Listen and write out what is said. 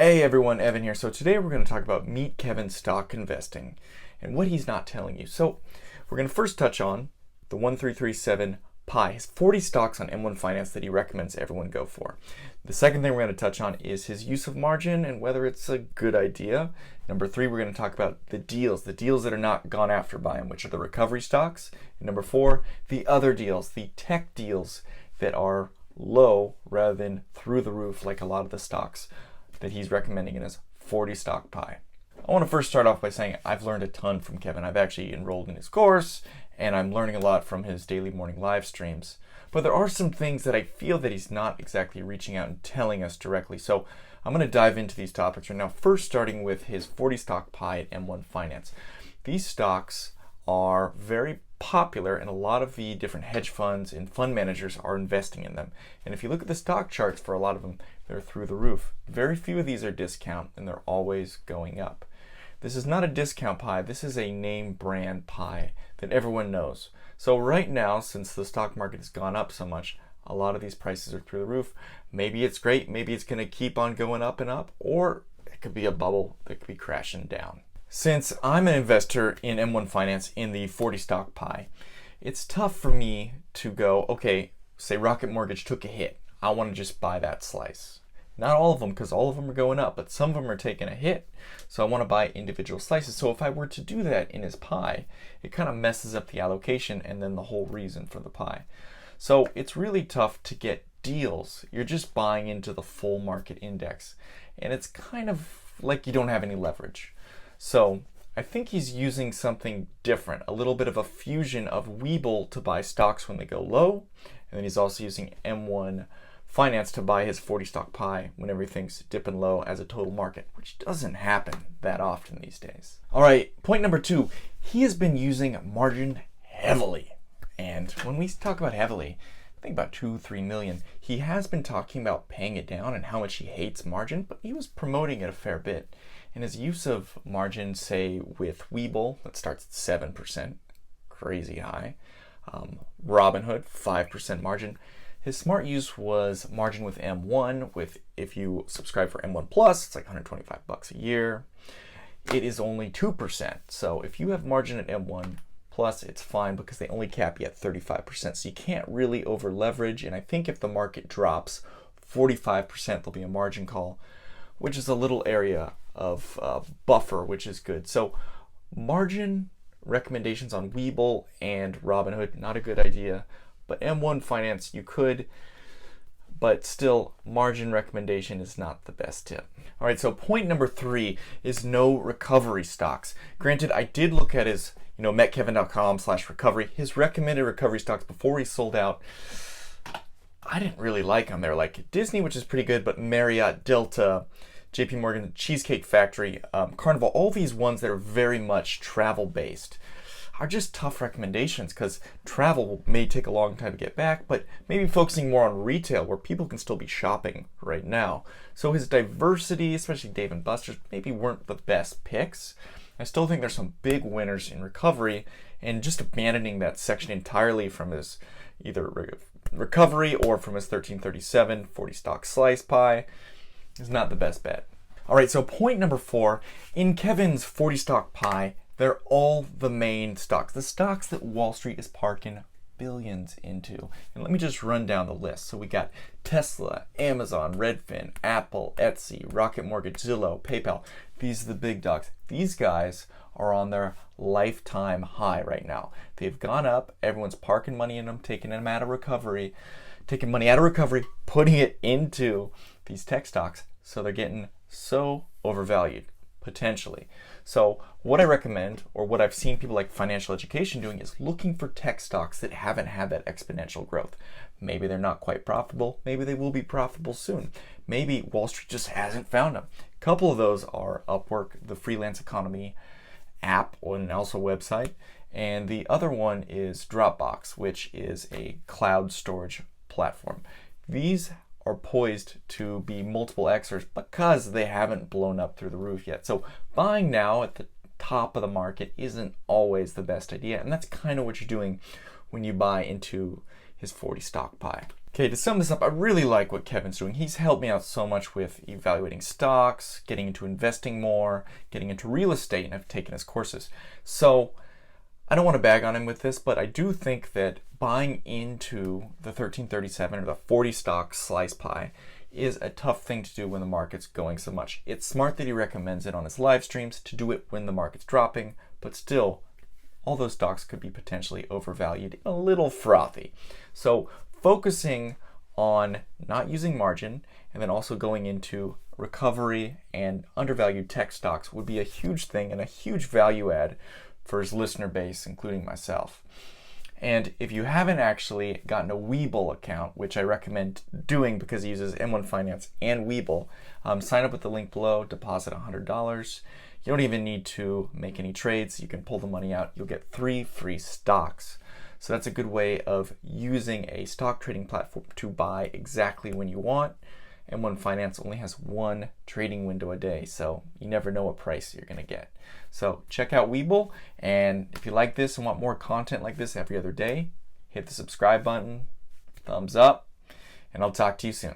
Hey everyone, Evan here. So today we're going to talk about Meet Kevin's stock investing and what he's not telling you. So we're going to first touch on the 1337 Pi, his 40 stocks on M1 Finance that he recommends everyone go for. The second thing we're going to touch on is his use of margin and whether it's a good idea. Number three, we're going to talk about the deals that are not gone after by him, which are the recovery stocks. And number four, the other deals, the tech deals that are low rather than through the roof like a lot of the stocks that he's recommending in his 40 stock pie. I want to first start off by saying I've learned a ton from Kevin. I've actually enrolled in his course and I'm learning a lot from his daily morning live streams. But there are some things that I feel that he's not exactly reaching out and telling us directly. So I'm going to dive into these topics right now. First, starting with his 40 stock pie at M1 Finance. These stocks are very popular and a lot of the different hedge funds and fund managers are investing in them. And if you look at the stock charts for a lot of them, they're through the roof. Very few of these are discount and they're always going up. This is not a discount pie, this is a name brand pie that everyone knows. So right now, since the stock market has gone up so much, a lot of these prices are through the roof. Maybe it's great, maybe it's going to keep on going up and up, or it could be a bubble that could be crashing down. Since I'm an investor in M1 Finance in the 40 stock pie, it's tough for me to go, okay, say Rocket Mortgage took a hit. I want to just buy that slice. Not all of them, because all of them are going up, but some of them are taking a hit. So I want to buy individual slices. So if I were to do that in his pie, it kind of messes up the allocation and then the whole reason for the pie. So it's really tough to get deals. You're just buying into the full market index. And it's kind of like you don't have any leverage. So I think he's using something different, a little bit of a fusion of Webull to buy stocks when they go low. And then he's also using M1 Finance to buy his 40 stock pie when everything's dipping low as a total market, which doesn't happen that often these days. All right, point number two, he has been using margin heavily. And when we talk about heavily, I think about 2-3 million. He has been talking about paying it down and how much he hates margin, but he was promoting it a fair bit. And his use of margin, say with Webull, that starts at 7%, crazy high. Robinhood, 5% margin. His smart use was margin with M1, with if you subscribe for M1 Plus, it's like $125 a year. It is only 2%. So if you have margin at M1 Plus, it's fine because they only cap you at 35%. So you can't really over leverage. And I think if the market drops 45%, there'll be a margin call, which is a little area of buffer, which is good. So margin recommendations on Webull and Robinhood, not a good idea. But M1 Finance, you could, but still margin recommendation is not the best tip. All right, so point number three is no recovery stocks. Granted, I did look at his, metkevin.com/recovery, his recommended recovery stocks before he sold out. I didn't really like them. They're like Disney, which is pretty good, but Marriott, Delta, JP Morgan, Cheesecake Factory, Carnival, all these ones that are very much travel based are just tough recommendations because travel may take a long time to get back, but maybe focusing more on retail where people can still be shopping right now. So his diversity, especially Dave & Buster's, maybe weren't the best picks. I still think there's some big winners in recovery, and just abandoning that section entirely from his either recovery or from his 1337 40 stock slice pie is not the best bet. All right, so point number four, in Kevin's 40 stock pie, they're all the main stocks, the stocks that Wall Street is parking billions into. And let me just run down the list. So we got Tesla, Amazon, Redfin, Apple, Etsy, Rocket Mortgage, Zillow, PayPal. These are the big dogs. These guys are on their lifetime high right now. They've gone up. Everyone's parking money in them, taking them out of recovery, taking money out of recovery, putting it into these tech stocks. So they're getting so overvalued, potentially. So what I recommend, or what I've seen people like Financial Education doing, is looking for tech stocks that haven't had that exponential growth. Maybe they're not quite profitable. Maybe they will be profitable soon. Maybe Wall Street just hasn't found them. A couple of those are Upwork, the freelance economy app, and also website. And the other one is Dropbox, which is a cloud storage platform. These are poised to be multiple Xers because they haven't blown up through the roof yet. So buying now at the top of the market isn't always the best idea. And that's kind of what you're doing when you buy into his 40 stock pie. Okay, to sum this up, I really like what Kevin's doing. He's helped me out so much with evaluating stocks, getting into investing more, getting into real estate, and I've taken his courses. So I don't want to bag on him with this, but I do think that buying into the 1337 or the 40 stock slice pie is a tough thing to do when the market's going so much. It's smart that he recommends it on his live streams to do it when the market's dropping, but still, all those stocks could be potentially overvalued, a little frothy. So focusing on not using margin and then also going into recovery and undervalued tech stocks would be a huge thing and a huge value add for his listener base, including myself. And if you haven't actually gotten a Webull account, which I recommend doing because he uses M1 Finance and Webull, sign up with the link below, deposit $100. You don't even need to make any trades. You can pull the money out. You'll get 3 free stocks. So that's a good way of using a stock trading platform to buy exactly when you want. M1 Finance only has 1 trading window a day, so you never know what price you're going to get. So check out Webull, and if you like this and want more content like this every other day, hit the subscribe button, thumbs up, and I'll talk to you soon.